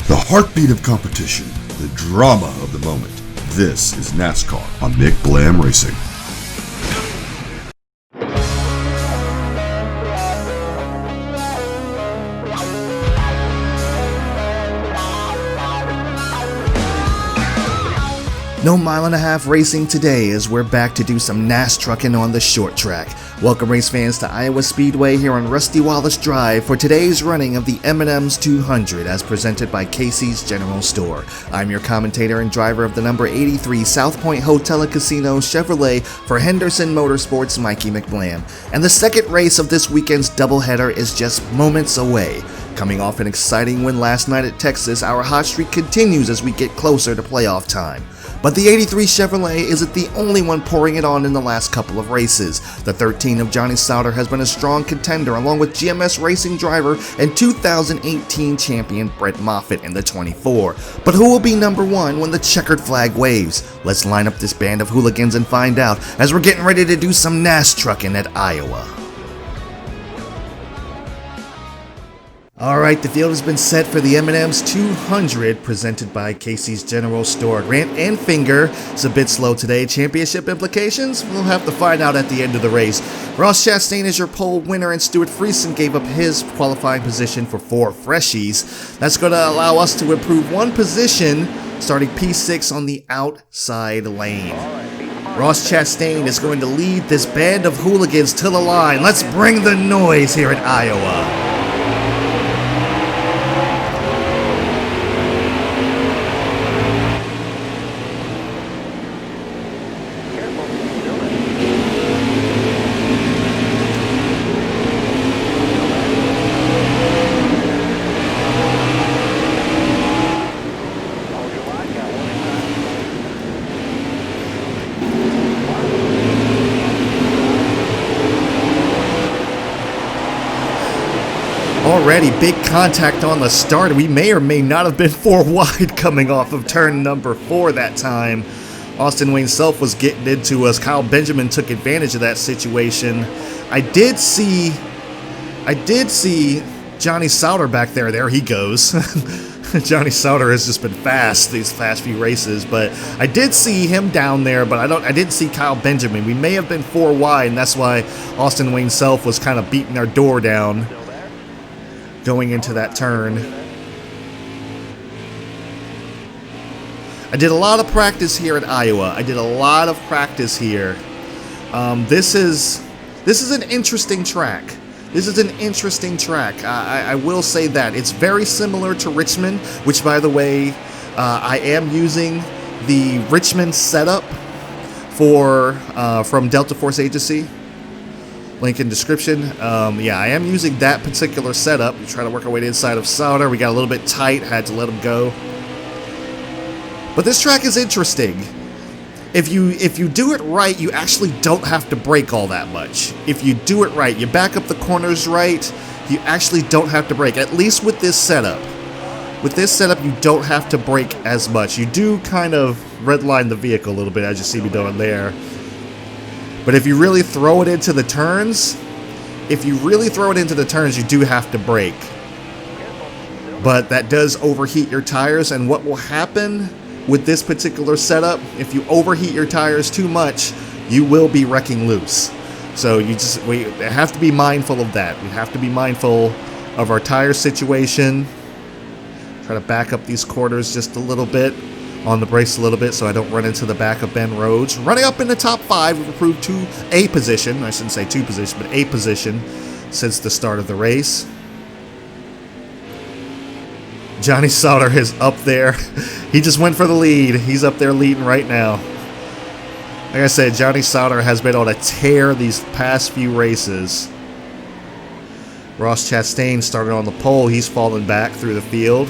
The heartbeat of competition, the drama of the moment. This is NASCAR on McBlam Racing. No mile and a half racing today as we're back to do some NAS trucking on the short track. Welcome race fans to Iowa Speedway here on Rusty Wallace Drive for today's running of the M&M's 200 as presented by Casey's General Store. I'm your commentator and driver of the number 83 South Point Hotel and Casino Chevrolet for Henderson Motorsports, Mikey McBlam. And the second race of this weekend's doubleheader is just moments away. Coming off an exciting win last night at Texas, our hot streak continues as we get closer to playoff time. But the 83 Chevrolet isn't the only one pouring it on in the last couple of races. The 13 of Johnny Sauter has been a strong contender along with GMS Racing driver and 2018 champion Brett Moffitt in the 24. But who will be number one when the checkered flag waves? Let's line up this band of hooligans and find out as we're getting ready to do some NAS trucking at Iowa. Alright, the field has been set for the M&M's 200 presented by Casey's General Store. Grant and Finger is a bit slow today. Championship implications? We'll have to find out at the end of the race. Ross Chastain is your pole winner and Stuart Friesen gave up his qualifying position for 4 freshies. That's going to allow us to improve one position starting P6 on the outside lane. Ross Chastain is going to lead this band of hooligans to the line. Let's bring the noise here at Iowa. Already big contact on the start. We may or may not have been 4 wide coming off of turn number 4 that time. Austin Wayne Self was getting into us. Kyle Benjamin took advantage of that situation. I did see Johnny Sauter back there. There he goes. Johnny Sauter has just been fast these past few races, but I did see him down there, but I didn't see Kyle Benjamin. We may have been 4 wide, and that's why Austin Wayne Self was kind of beating our door down going into that turn. I did a lot of practice here at Iowa. This is an interesting track. I will say that. It's very similar to Richmond, which, by the way, I am using the Richmond setup from Delta Force Agency. Link in description. I am using that particular setup. We try to work our way to the inside of Sauter. We got a little bit tight, had to let him go. But this track is interesting. If you do it right, you actually don't have to brake all that much. If you do it right, you back up the corners right, you actually don't have to brake, at least with this setup. With this setup, you don't have to brake as much. You do kind of redline the vehicle a little bit, as you see me doing there. But if you really throw it into the turns, you do have to brake. But that does overheat your tires, and what will happen with this particular setup, if you overheat your tires too much, you will be wrecking loose. So we have to be mindful of that. We have to be mindful of our tire situation. Try to back up these corners just a little bit. On the brakes a little bit so I don't run into the back of bend roads. Running up in the top 5, we've improved to a position. I shouldn't say 2 positions, but a position since the start of the race. Johnny Sauter is up there. He just went for the lead. He's up there leading right now. Like I said, Johnny Sauter has been on a tear these past few races. Ross Chastain started on the pole. He's fallen back through the field.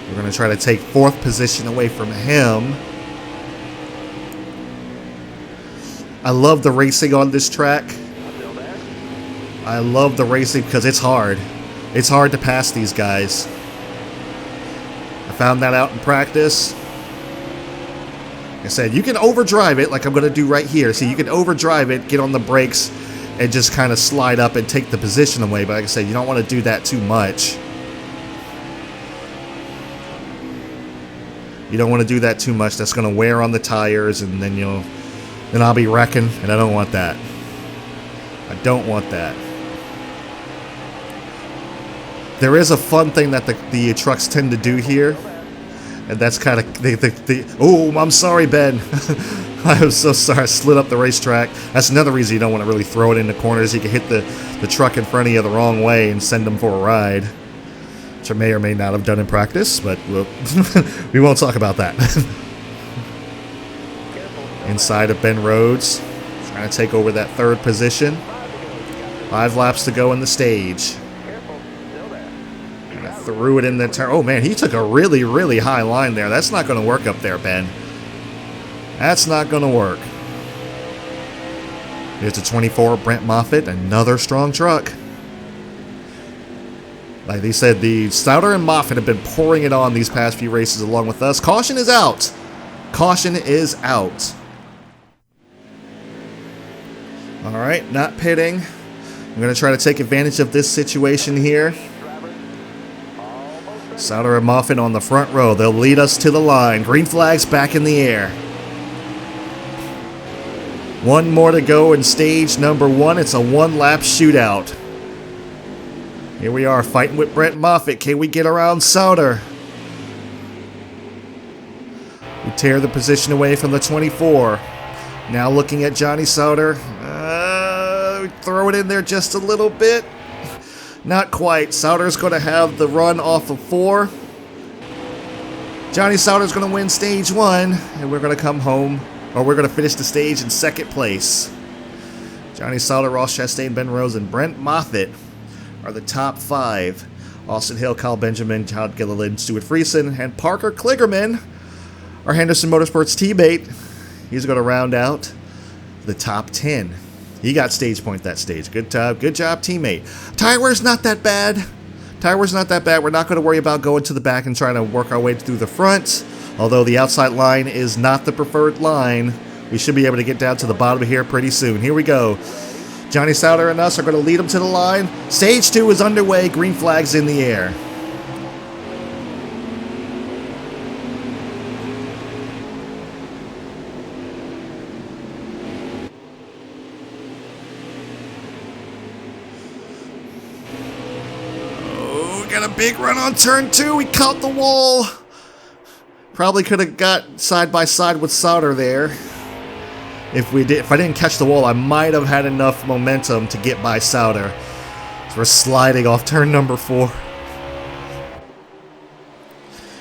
We're going to try to take 4th position away from him. I love the racing on this track. I love the racing because it's hard. It's hard to pass these guys. I found that out in practice. Like I said, you can overdrive it like I'm going to do right here. See, you can overdrive it, get on the brakes, and just kind of slide up and take the position away. But like I said, you don't want to do that too much. You don't want to do that too much. That's going to wear on the tires, and then then I'll be wrecking, and I don't want that. I don't want that. There is a fun thing that the trucks tend to do here, and that's kind of oh, I'm sorry, Ben. I was so sorry. I slid up the racetrack. That's another reason you don't want to really throw it in the corners. You can hit the truck in front of you the wrong way and send them for a ride, which I may or may not have done in practice, but we won't talk about that. Inside of Ben Rhodes, trying to take over that third position. 5 laps to go in the stage. And I threw it in the turn. Oh man, he took a really, really high line there. That's not going to work up there, Ben. That's not going to work. Here's the 24, Brent Moffitt, another strong truck. Like they said, the Sauter and Moffitt have been pouring it on these past few races along with us. Caution is out. Caution is out. All right, not pitting. I'm going to try to take advantage of this situation here. Sauter and Moffitt on the front row. They'll lead us to the line. Green flags back in the air. One more to go in stage number 1. It's a 1-lap shootout. Here we are fighting with Brent Moffitt. Can we get around Sauter? We tear the position away from the 24. Now looking at Johnny Sauter. Throw it in there just a little bit. Not quite. Sauter's going to have the run off of 4. Johnny Sauter's going to win stage 1, and we're going to come home, or we're going to finish the stage in 2nd place. Johnny Sauter, Ross Chastain, Ben Rhodes, and Brent Moffitt are the top 5. Austin Hill, Kyle Benjamin, Todd Gilliland, Stuart Friesen, and Parker Kligerman, our Henderson Motorsports teammate. He's going to round out the top 10. He got stage point that stage. Good job, teammate. Tire wear's not that bad. Tire wear's not that bad. We're not going to worry about going to the back and trying to work our way through the front. Although the outside line is not the preferred line, we should be able to get down to the bottom here pretty soon. Here we go. Johnny Sauter and us are going to lead them to the line. Stage 2 is underway. Green flags in the air. Got a big run on turn 2. We caught the wall. Probably could have got side by side with Sauter there. If I didn't catch the wall, I might have had enough momentum to get by Sauter. So we're sliding off turn number 4.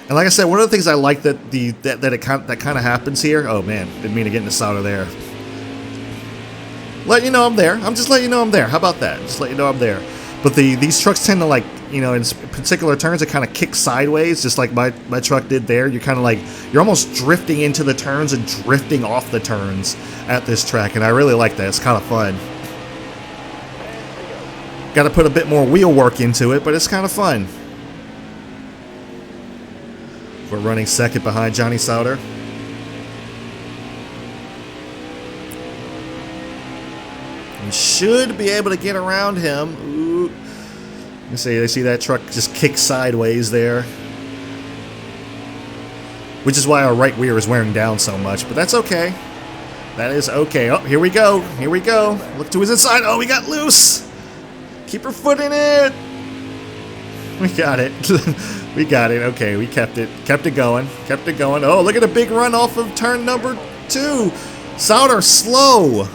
And like I said, one of the things I like that kind of happens here. Oh man, didn't mean to get into Sauter there. Let you know I'm there. I'm just letting you know I'm there. How about that? Just let you know I'm there. But these trucks tend to, like, in particular turns, it kind of kicks sideways, just like my truck did there. You're kind of like, you're almost drifting into the turns and drifting off the turns at this track, and I really like that. It's kind of fun. Got to put a bit more wheel work into it, but it's kind of fun. We're running 2nd behind Johnny Sauter. We should be able to get around him. Ooh. You see that truck just kick sideways there. Which is why our right rear is wearing down so much, but that's okay. That is okay. Oh, here we go. Here we go. Look to his inside. Oh, we got loose. Keep her foot in it. We got it. We got it. Okay, we kept it. Kept it going. Kept it going. Oh, look at a big run off of turn number 2. Sauter slow.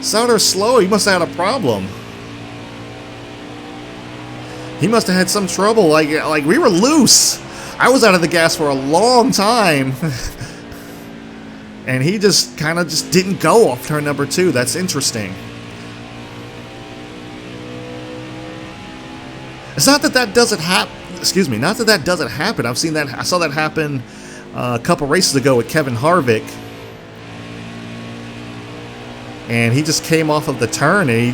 Sauter's slow. He must have had a problem. He must have had some trouble. Like we were loose. I was out of the gas for a long time. And he just kind of just didn't go off turn number 2. That's interesting. It's not that that doesn't happen. Excuse me. Not that that doesn't happen. I saw that happen a couple races ago with Kevin Harvick. And he just came off of the turn and he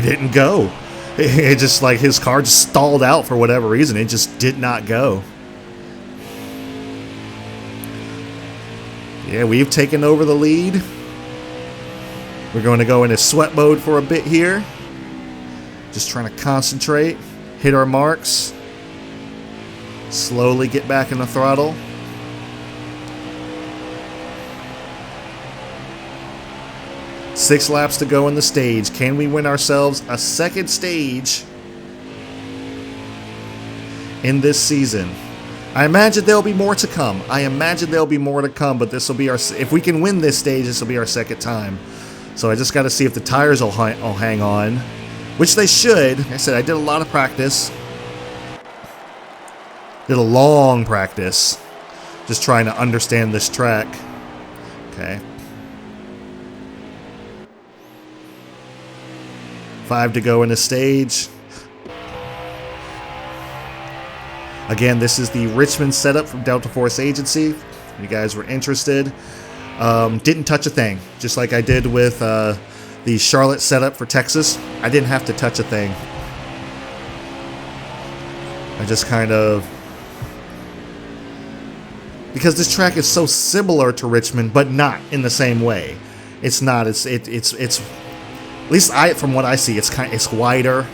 didn't go. It just, like, his car just stalled out for whatever reason. It just did not go. Yeah, we've taken over the lead. We're going to go into sweat mode for a bit here. Just trying to concentrate, hit our marks. Slowly get back in the throttle. Six laps to go in the stage. Can we win ourselves a second stage in this season? I imagine there'll be more to come. But this will be our... If we can win this stage, this will be our second time. So I just got to see if the tires will hang on, which they should. Like I said, I did a lot of practice. Did a long practice. Just trying to understand this track. Okay. 5 to go in the stage. Again, this is the Richmond setup from Delta Force Agency. If you guys were interested. Didn't touch a thing. Just like I did with the Charlotte setup for Texas. I didn't have to touch a thing. I just kind of... Because this track is so similar to Richmond, but not in the same way. It's not. It's at least from what I see, it's wider.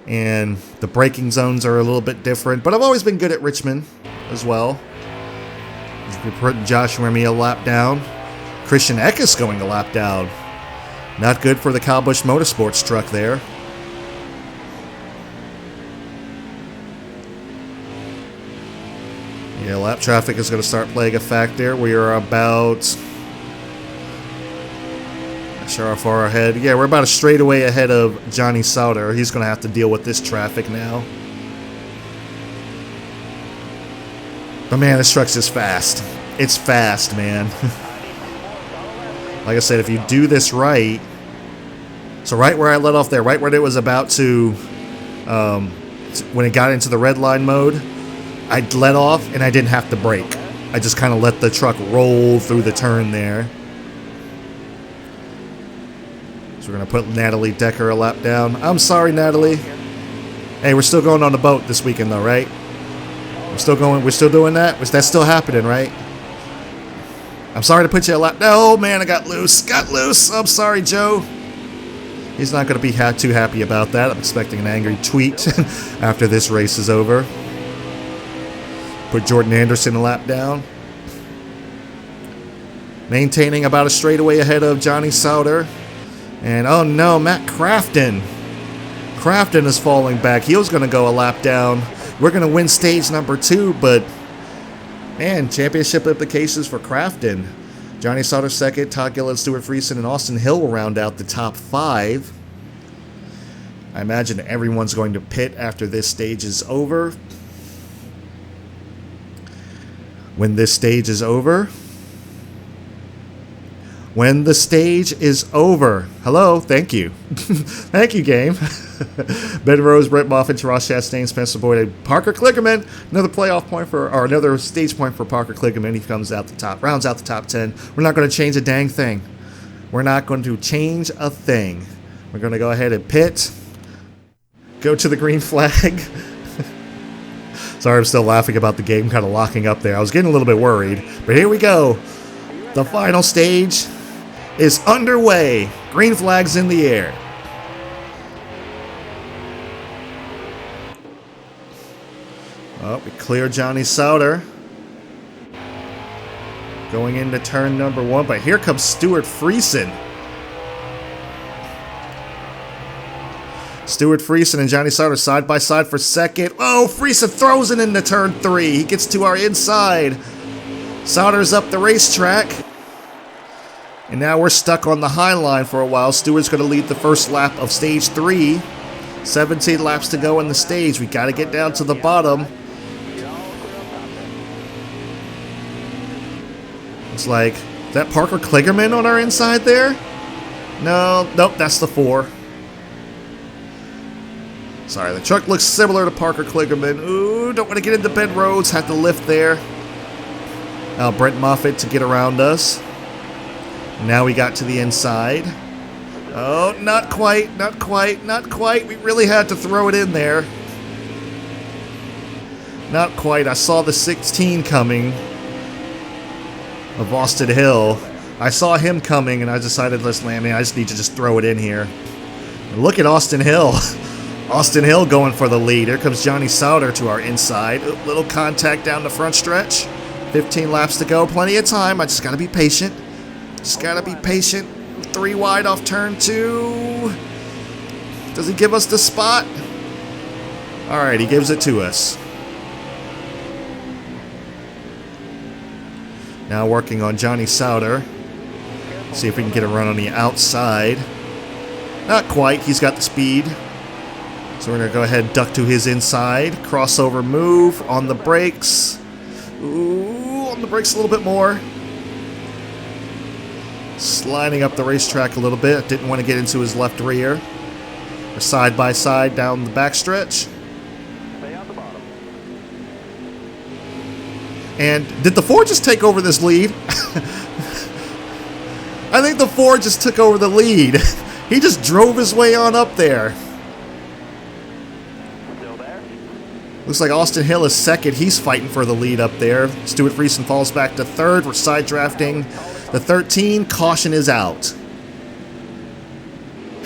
And the braking zones are a little bit different. But I've always been good at Richmond as well. We're putting Josh Remy a lap down. Christian Eckes going a lap down. Not good for the Kyle Busch Motorsports truck there. Yeah, lap traffic is going to start playing a factor. We are about... Not sure how far ahead. Yeah, we're about a straightaway ahead of Johnny Sauter. He's going to have to deal with this traffic now. But man, this truck's just fast. It's fast, man. Like I said, if you do this right... So right where I let off there, right where it was about to... when it got into the red line mode, I let off and I didn't have to brake. I just kind of let the truck roll through the turn there. So we're going to put Natalie Decker a lap down. I'm sorry, Natalie. Hey, we're still going on the boat this weekend though, right? We're still doing that? That's still happening, right? I'm sorry to put you a lap. No, man, I got loose. I'm sorry, Joe. He's not going to be too happy about that. I'm expecting an angry tweet after this race is over. Put Jordan Anderson a lap down. Maintaining about a straightaway ahead of Johnny Sauter. And oh no, Matt Crafton. Crafton is falling back. He was going to go a lap down. We're going to win stage number 2, but man, championship implications for Crafton. Johnny Sauter second, Todd Gillett, Stuart Friesen, and Austin Hill will round out the top 5. I imagine everyone's going to pit after this stage is over. When this stage is over. When the stage is over. Hello, thank you. Thank you, game. Ben Rose, Brett Moffitt, Ross Chastain, Spencer Boyd, Parker Kligerman. Another playoff point or another stage point for Parker Kligerman. He comes out the top, rounds out the top 10. We're not going to change a dang thing. We're not going to change a thing. We're going to go ahead and pit. Go to the green flag. Sorry, I'm still laughing about the game kind of locking up there. I was getting a little bit worried. But here we go. The final stage is underway. Green flag's in the air. Oh, we clear Johnny Sauter. Going into turn number 1. But here comes Stuart Friesen. Stuart Friesen and Johnny Sauter side by side for second. Oh, Friesen throws it into turn 3. He gets to our inside. Sauter's up the racetrack. And now we're stuck on the high line for a while. Stewart's going to lead the first lap of stage 3. 17 laps to go in the stage. We got to get down to the bottom. It's like, is that Parker Kligerman on our inside there? No, nope, that's the 4. Sorry, the truck looks similar to Parker Kligerman. Ooh, don't want to get into Ben Rhodes. Have to lift there. Now Brent Moffitt to get around us. Now we got to the inside. Oh, not quite, not quite, not quite. We really had to throw it in there. Not quite. I saw the 16 coming of Austin Hill. I saw him coming and I decided, let's land. I just need to just throw it in here. And look at Austin Hill. Austin Hill going for the lead. Here comes Johnny Sauter to our inside. Ooh, little contact down the front stretch. 15 laps to go. Plenty of time. I just got to be patient. Just got to be patient. 3 wide off turn 2. Does he give us the spot? All right, he gives it to us. Now working on Johnny Sauter. See if we can get a run on the outside. Not quite. He's got the speed. So we're going to go ahead and duck to his inside. Crossover move on the brakes. Ooh, on the brakes a little bit more. Sliding up the racetrack a little bit. Didn't want to get into his left rear. We're side by side down the backstretch. And did the Ford just take over this lead? I think the Ford just took over the lead. He just drove his way on up there. Looks like Austin Hill is second. He's fighting for the lead up there. Stuart Friesen falls back to third. We're side drafting the 13. Caution is out.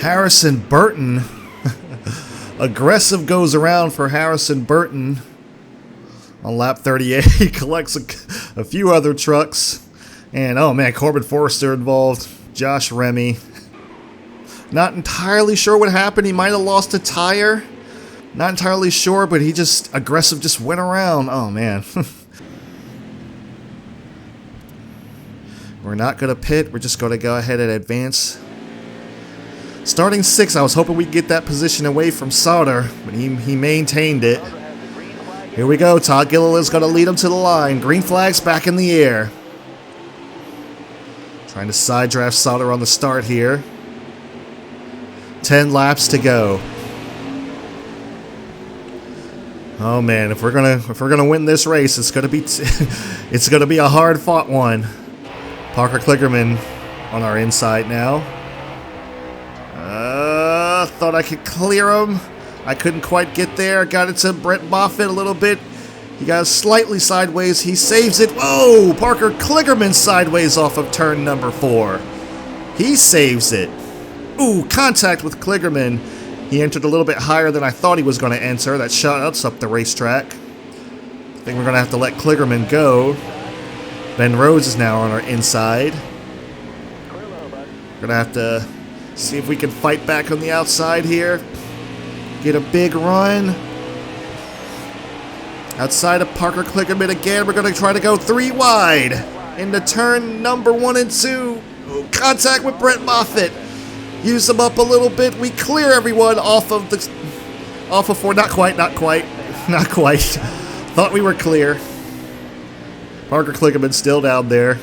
Harrison Burton. Aggressive goes around for Harrison Burton. On lap 38, he collects a few other trucks. And, oh man, Corbin Forrester involved. Josh Remy. Not entirely sure what happened. He might have lost a tire. Not entirely sure, but he just, aggressive just went around. Oh man. We're not going to pit. We're just going to go ahead and advance. Starting 6, I was hoping we'd get that position away from Sauter, but he maintained it. Here we go. Todd Gilliland's going to lead him to the line. Green flag's back in the air. Trying to side draft Sauter on the start here. 10 laps to go. Oh man, if we're gonna win this race, it's gonna be a hard fought one. Parker Kligerman on our inside now. Thought I could clear him. I couldn't quite get there. Got it to Brett Moffitt a little bit. He got slightly sideways. He saves it. Whoa! Parker Kligerman sideways off of turn number 4. He saves it. Ooh, contact with Kligerman. He entered a little bit higher than I thought he was going to enter. That shot us up the racetrack. I think we're going to have to let Kligerman go. Ben Rhodes is now on our inside. We're going to have to see if we can fight back on the outside here. Get a big run. Outside of Parker Kligerman again. We're going to try to go 3 wide into turn number 1 and 2. Ooh, contact with Brett Moffitt. Use them up a little bit. We clear everyone off of 4. Not quite. Thought we were clear. Parker Kligerman still down there.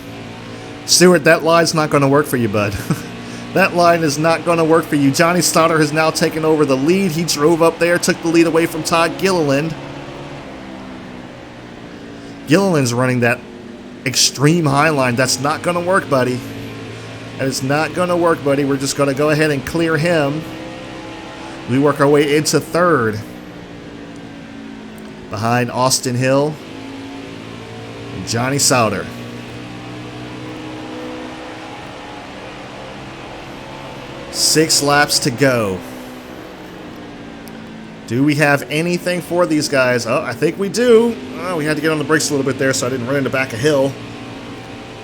Stewart, that line's not going to work for you, bud. That line is not going to work for you. Johnny Sauter has now taken over the lead. He drove up there, took the lead away from Todd Gilliland. Gilliland's running that extreme high line. That's not going to work, buddy. That is not going to work, buddy. We're just going to go ahead and clear him. We work our way into third. Behind Austin Hill and Johnny Sauter. Six laps to go. Do we have anything for these guys? Oh, I think we do. Oh, we had to get on the brakes a little bit there so I didn't run in the back of hill.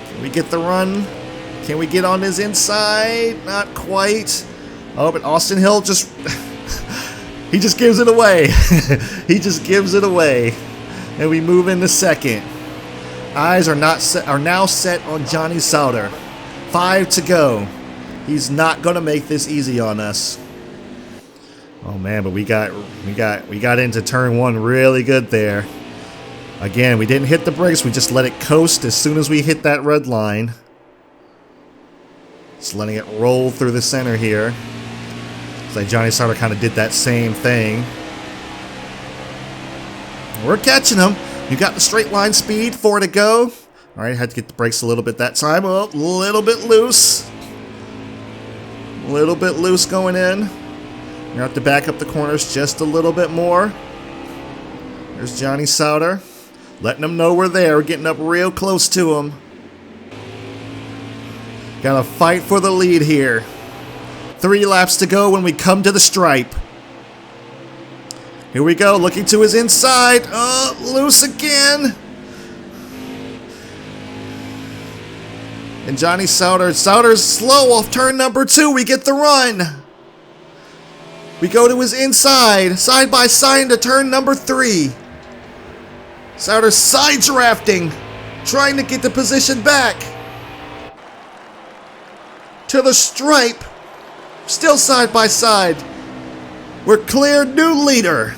Can we get the run? Can we get on his inside? Not quite. Oh, but Austin Hill just... he just gives it away. He just gives it away. And we move into second. Eyes are now set on Johnny Sauter. 5 to go. He's not going to make this easy on us. Oh man, but we got into turn 1 really good there. Again, we didn't hit the brakes. We just let it coast as soon as we hit that red line. Just letting it roll through the center here. It's like Johnny Sauter kind of did that same thing. We're catching him. You got the straight line speed. 4 to go. All right, had to get the brakes a little bit that time. Oh, a little bit loose. A little bit loose going in. You have to back up the corners just a little bit more. There's Johnny Sauter. Letting them know we're there. We're getting up real close to him. Gotta fight for the lead here. 3 laps to go when we come to the stripe. Here we go, looking to his inside. Loose again. And Johnny Sauter's slow off turn number 2. We get the run. We go to his inside, side by side into turn number 3. Sauter side drafting, trying to get the position back. To the stripe, still side by side. We're clear, new leader.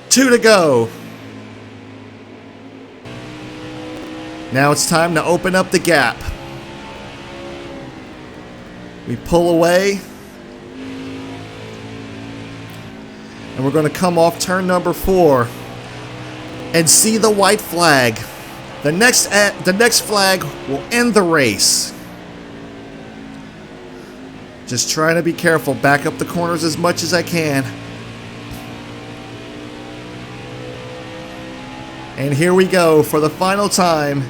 2 to go. Now it's time to open up the gap. We pull away. And we're going to come off turn number 4 and see the white flag. The next flag will end the race. Just trying to be careful. Back up the corners as much as I can. And here we go for the final time.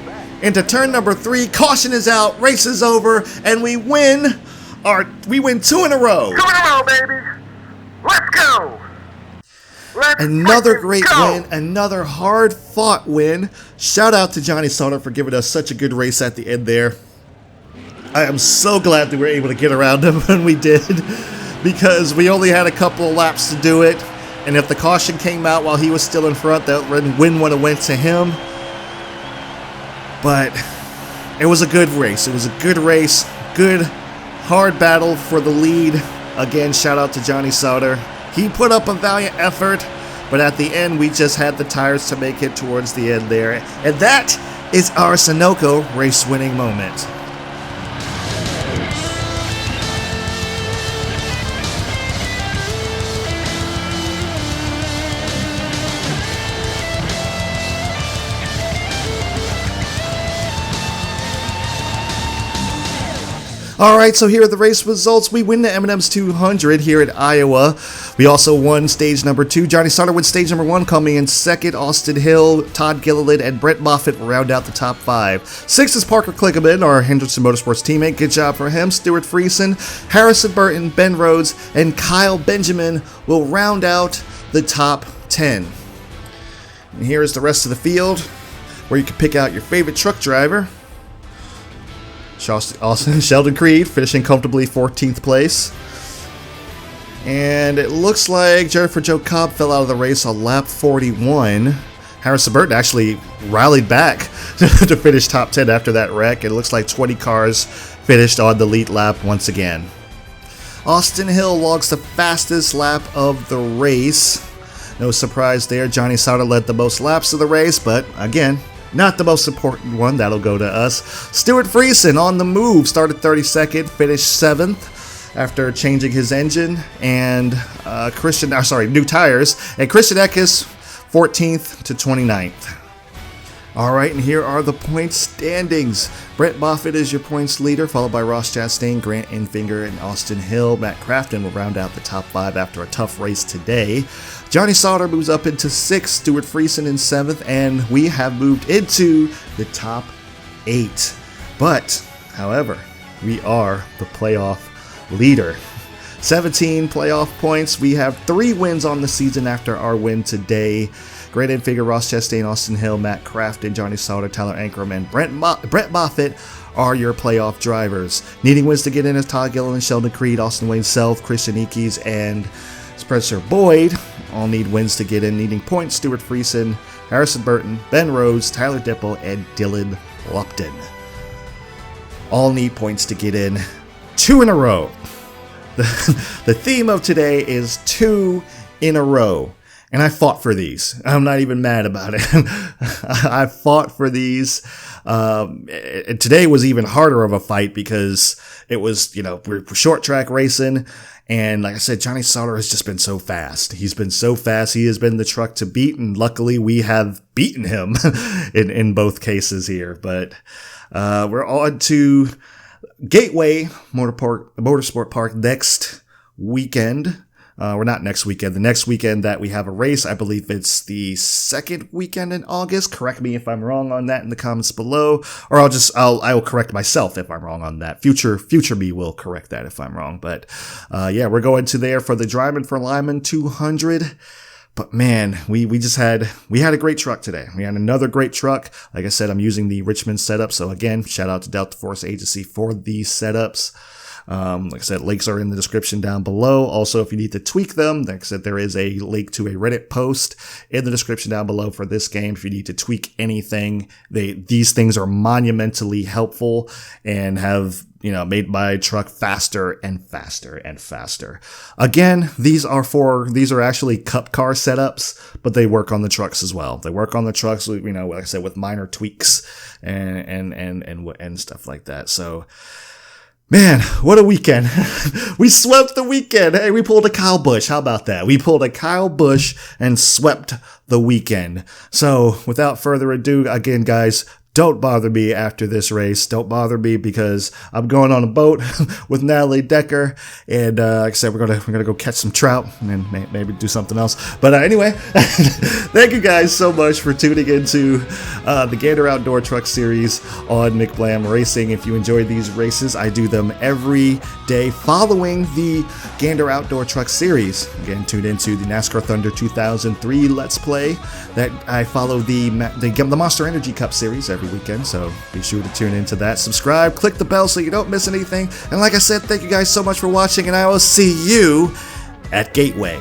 Into turn number 3. Caution is out. Race is over. And we win 2 in a row. 2 in a row, baby. Let's go. Another great win, another hard-fought win. Shout out to Johnny Sauter for giving us such a good race at the end there. I am so glad that we were able to get around him when we did, because we only had a couple of laps to do it, and if the caution came out while he was still in front, that win would have went to him. But it was a good race. It was a good race, good, hard battle for the lead. Again, shout out to Johnny Sauter. He put up a valiant effort, but at the end, we just had the tires to make it towards the end there. And that is our Sunoco race-winning moment. Alright, so here are the race results. We win the M&M's 200 here at Iowa. We also won stage number 2. Johnny Sauter wins stage number 1, coming in second. Austin Hill, Todd Gilliland, and Brett Moffitt round out the top 5. 6th is Parker Klickerman, our Henderson Motorsports teammate. Good job for him. Stuart Friesen, Harrison Burton, Ben Rhodes, and Kyle Benjamin will round out the top 10. And here is the rest of the field, where you can pick out your favorite truck driver. Sheldon Creed finishing comfortably 14th place. And it looks like Jennifer Joe Cobb fell out of the race on lap 41. Harrison Burton actually rallied back to finish top 10 after that wreck. It looks like 20 cars finished on the lead lap once again. Austin Hill logs the fastest lap of the race. No surprise there. Johnny Sauter led the most laps of the race, but again, not the most important one. That'll go to us. Stuart Friesen on the move. Started 32nd, finished 7th after changing his engine. And new tires. And Christian Eckes, 14th to 29th. All right, and here are the point standings. Brett Moffitt is your points leader, followed by Ross Chastain, Grant Enfinger, and Austin Hill. Matt Crafton will round out the top 5 after a tough race today. Johnny Sauter moves up into 6th, Stuart Friesen in 7th, and we have moved into the top 8. But, however, we are the playoff leader. 17 playoff points. We have 3 wins on the season after our win today. Grant Enfinger, Ross Chastain, Austin Hill, Matt Crafton, Johnny Sauter, Tyler Ankrum, and Brett Moffitt are your playoff drivers. Needing wins to get in is Todd Gilliland, Sheldon Creed, Austin Wayne Self, Christian Eakes, and Spencer Boyd. All need wins to get in. Needing points, Stuart Friesen, Harrison Burton, Ben Rhodes, Tyler Dipple, and Dylan Lupton. All need points to get in. 2 in a row. The theme of today is 2 in a row. And I fought for these. I'm not even mad about it. I fought for these. And today was even harder of a fight because it was, we're short track racing. And like I said, Johnny Sauter has just been so fast. He's been so fast. He has been the truck to beat. And luckily we have beaten him in both cases here. But we're on to Gateway Motorsport Park next weekend. Or not next weekend. The next weekend that we have a race, I believe it's the second weekend in August. Correct me if I'm wrong on that in the comments below, or I will correct myself if I'm wrong on that. Future me will correct that if I'm wrong. But yeah, we're going to there for the Dryman for Lyman 200. But man, we had a great truck today. We had another great truck. Like I said, I'm using the Richmond setup. So again, shout out to Delta Force Agency for these setups. Like I said, links are in the description down below. Also, if you need to tweak them, like I said, there is a link to a Reddit post in the description down below for this game. If you need to tweak anything, these things are monumentally helpful and have, you know, made my truck faster and faster and faster. Again, these are actually cup car setups, but they work on the trucks as well. They work on the trucks, you know, like I said, with minor tweaks and stuff like that. So, man, what a weekend. We swept the weekend. Hey, we pulled a Kyle Busch. How about that? We pulled a Kyle Busch and swept the weekend. So without further ado, again, guys, don't bother me after this race. Don't bother me because I'm going on a boat with Natalie Decker, and like I said, we're gonna go catch some trout and then maybe do something else. But anyway, thank you guys so much for tuning into the Gander Outdoor Truck Series on McBlam Racing. If you enjoyed these races, I do them every day following the Gander Outdoor Truck Series. Again, tune into the NASCAR Thunder 2003 Let's Play that I follow the Monster Energy Cup Series every weekend, so be sure to tune into that. Subscribe, click the bell so you don't miss anything, and like I said, thank you guys so much for watching, and I will see you at Gateway.